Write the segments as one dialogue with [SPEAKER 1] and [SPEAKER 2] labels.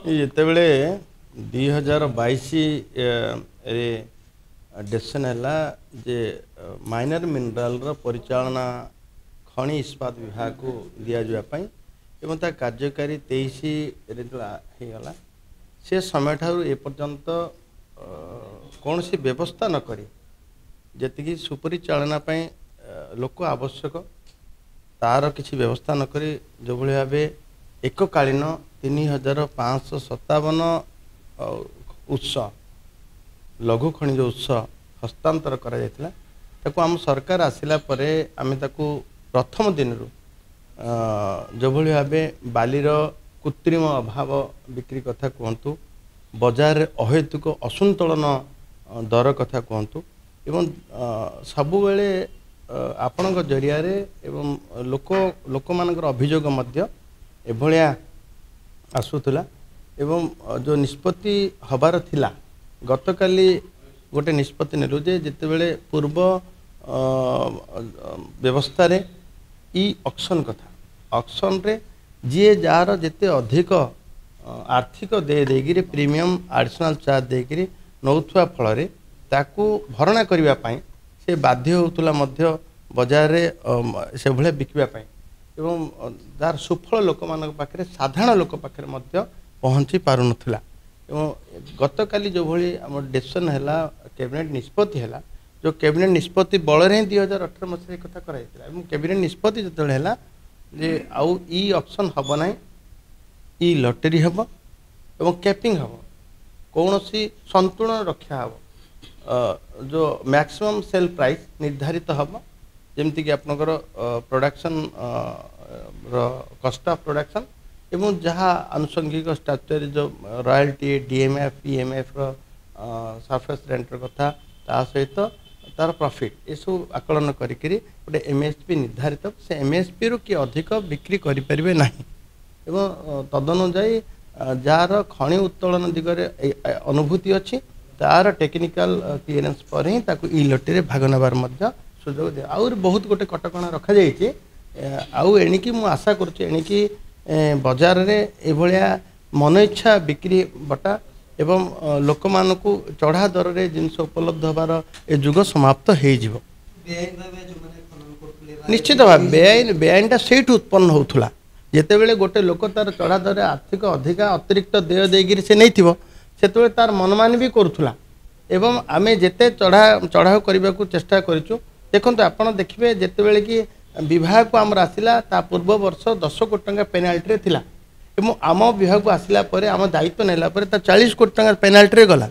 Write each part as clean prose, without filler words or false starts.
[SPEAKER 1] जितेबले 2022 रे डिसीजन है जे माइनर मिनराल परिचालना खनि इस्पात विभाग को दि जावाई एवं ता कार्यकारी 23 रे होगला से समय ठारू एपर्यंत कौन सी व्यवस्था न करी जी सुपरिचालना लोक आवश्यक तार किसी व्यवस्था न करी जो भाव एककालीन 3557 उत्स लघु खनिज उत्स हस्तांतर करा जायतिला ताको आम सरकार आसिला परे आमे ताको प्रथम दिन जो भाव बालीर कृत्रिम अभाव बिक्री कथा कहतु बजार अहेतुक असंतुलन दर कथा कहतु एवं सबु बेले आपण जरिया एवं लोक मानकर अभियोग मध्य एभलिया आसूला एवं जो निष्पत्ति हबार थिला गतकाली गोटे निष्पत्ति नेलु जे जितेबले पूर्व व्यवस्था रे ई ऑक्शन कथा ऑक्शन रे जी जार जिते अधिक आर्थिक दे देगिरी प्रीमियम एडिशनल चार्ज देगिरी नौथुआ फल रे ताकू भरणा करिवा पई से बाध्य होतुला मध्य बाजार रे से भले बिकिबा पई एवं तार सुफल लोक मान पाखे साधारण लोक पाखे पहुँची पार नाला एवं गतकाली जो भाई आम डिसीजन है कैबिनेट निष्पत्ति है जो कैबिनेट निष्पत्ति बल ही 2018 मसीह कथा कर कैबिनेट निष्पत्ति जो है जे आउ ई ऑप्शन हम ना ई लॉटरी हम एवं कैपिंग हम कौन सी संतुलन रक्षा हम जो मैक्सिमम सेल प्राइस निर्धारित हम जमती कि आपनकर प्रोडक्शन कस्ट ऑफ प्रोडक्शन एवं जहाँ आनुषंगिक स्ट्रक्चर जो रॉयल्टी डीएमएफ पीएमएफ सरफेस रेंटर कथा ता सहित तार प्रॉफिट ये सब आकलन करी गोटे एमएसपी निर्धारित से एमएसपी रु कि अधिक बिक्री करें ना एवं तदनुजाई जार खनि उत्तोलन दिगरे अनुभूति अच्छी तार टेक्निकल क्लीयरेंस पर ही ताकू ई लॉटरी भाग नेबार मध्य सुजोग दे आउर बहुत गोटे कटकणा रखा जाइए आउ एणिकी मु आशा करुच्ची एणिकी बजार रे एभलिया मन इच्छा बिक्री बटा एवं लोक मानकु चढ़ा दर रे जिनस उपलब्ध हबार ए जुग समाप्त हो जिवो निश्चित भाव बेआईनटा सेठ उत्पन्न होउथुला जेतेबेले गोटे लोक तार चढ़ा दर आर्थिक अधिका अतिरिक्त देय देगिरी से नैथिबो सेतेबेले तार मनमानी भी करुथुला एवं आमे जेते चढ़ाव करने को चेष्टा करिचु देखो आपड़ देखिए जितेबले कि विभाग को आमर आसला ता पूर्व वर्ष 10 कोटी टंका पेनाल्टी थिला एवं आम विभाग को आसला परे आम दायित्व नेला परे ता 40 कोटी टंका पेनाल्टी गला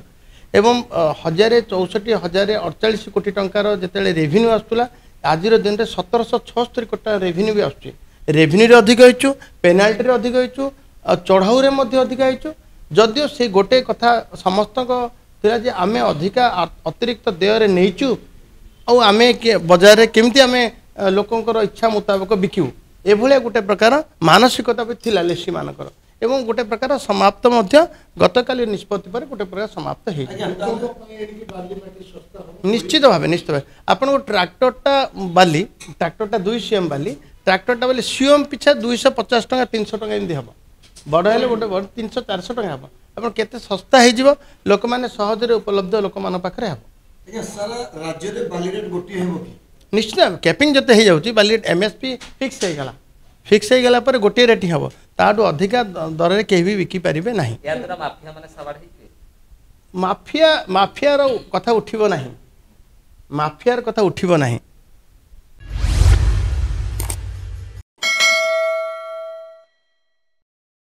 [SPEAKER 1] एवं 1064 कोटी टंकार जिते रेभिन्यू आसुला आज दिन में 1776 कोटी टंका रेभिन्यू भी आसुची रेभिन्यू अधिक होइचु पेनाल्टी अधिक होइचु चढ़ाऊ रे मध्य अधिक होइचु जदियो से गोटे कथा समस्त थिला जे आमे अधिका अतिरिक्त देय रे नेइचु आउ आमे बजार रे केमती आमे लोकंकर इच्छा मुताबिक बिकू एभलिया गोटे प्रकार मानसिकता भी थिला लेसी मानकर एवं गोटे प्रकार समाप्त मध्य गतकाली निष्पत्ति पर गोटे प्रकार समाप्त हो निश्चित भाव आपन ट्रैक्टरटा बाली ट्रैक्टरटा 2 सीएम बाली ट्रैक्टरटा बाली सीएम पिछा 250 टंका 300 टंका एमती हम बड़ हेले गोटे बड़ 300 400 टंका हम आपन केते सस्ता हो जिवो लोक माने सहज रे उपलब्ध लोक मान पाखरे हम
[SPEAKER 2] सारा राज्य रे बाली रेट गोटी हेबो कि
[SPEAKER 1] निश्चित कैपिंग जते हो जाउची बाली रेट एमएसपी फिक्स हो गला पर गोटे रेट हम ताडू अधिका दर रे केही भी बिकी परिबे नाही
[SPEAKER 3] या द्वारा माफिया माने सवार हिते
[SPEAKER 1] माफिया रो कथा उठिबो नाही माफियार कथा उठिबो नाही